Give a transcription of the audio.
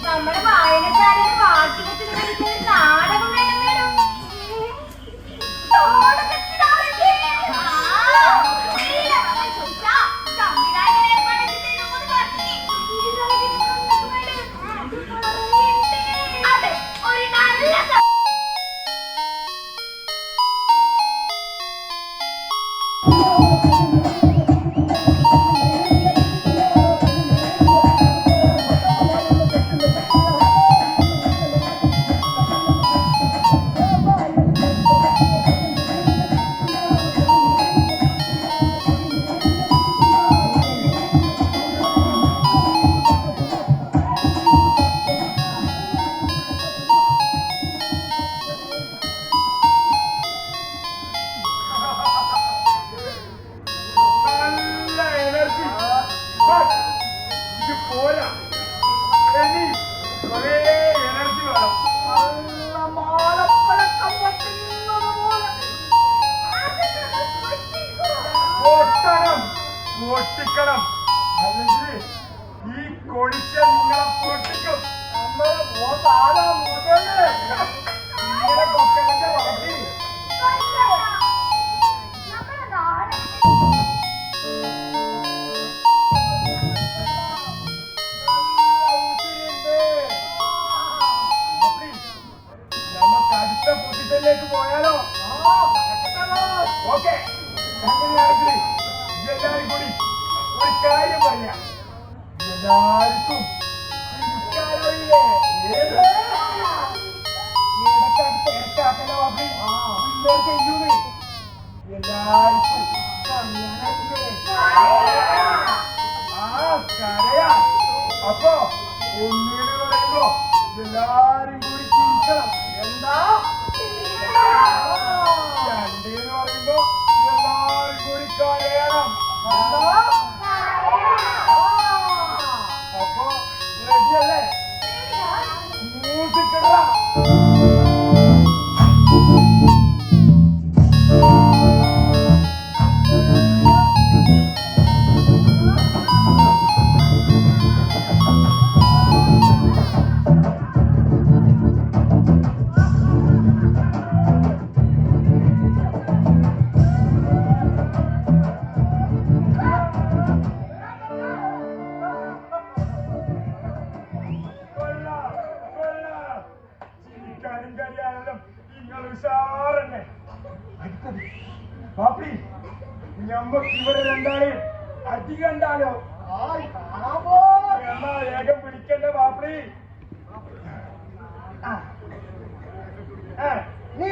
നമ്മുടെ വായനശാലയുടെ വാർഷികത്തിന് വേണ്ടി നാടകം വേണം മേഡം. പൊട്ടിക്കണം, അല്ലെങ്കിൽ ഈ കൊടിച്ച നിങ്ങളെ പൊട്ടിക്കും. നമ്മളെ സാധാ മോതല്ലേ ഇങ്ങനെ പൊക്കണന്റെ വാട്ടി നമുക്ക് അടുത്ത പൊസിഷനിലേക്ക് പോയാലോ? ഓക്കെ, അങ്ങനെയാണെങ്കിൽ എല്ലാരും കൂടി ഒരു കാര്യം പറയാം. എല്ലാവർക്കും ചിരിക്കാനൊഴിയേ എല്ലാവർക്കും കരയാ. അപ്പൊ ഒന്നുകൂടി പറയുമ്പോ എല്ലാരും കൂടി ചിരിക്കണം. എന്താ രണ്ടേന്ന് പറയുമ്പോ എല്ലാരും കൂടി കരയണം. അപ്പൊ റെഡിയല്ലേ? മ്യൂസിക് ഇടാ. ഞമ്മക്ക് ഇവിടെ രണ്ടാള് അടി കണ്ടാലോ? എന്നാ വേഗം പിടിക്കണ്ട ബാപ്പി. നീ